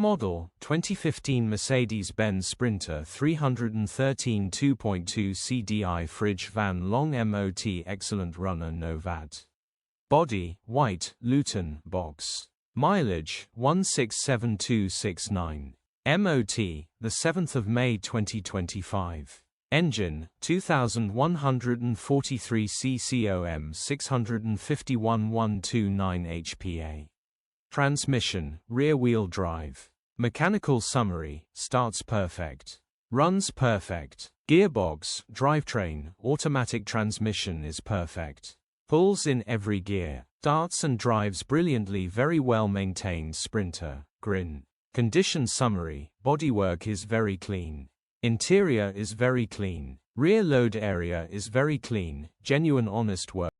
Model, 2015 Mercedes-Benz Sprinter 313 2.2 CDI Fridge Van Long MOT Excellent Runner No VAT. Body, white, Luton, box. Mileage, 167269. MOT, the 7th of May 2025. Engine, 2143 CCOM 651 129 HPA. Transmission, rear-wheel drive. Mechanical summary, starts perfect. Runs perfect. Gearbox, drivetrain, automatic transmission is perfect. Pulls in every gear. Starts and drives brilliantly. Very well maintained Sprinter. Grin. Condition summary, bodywork is very clean. Interior is very clean. Rear load area is very clean. Genuine honest work.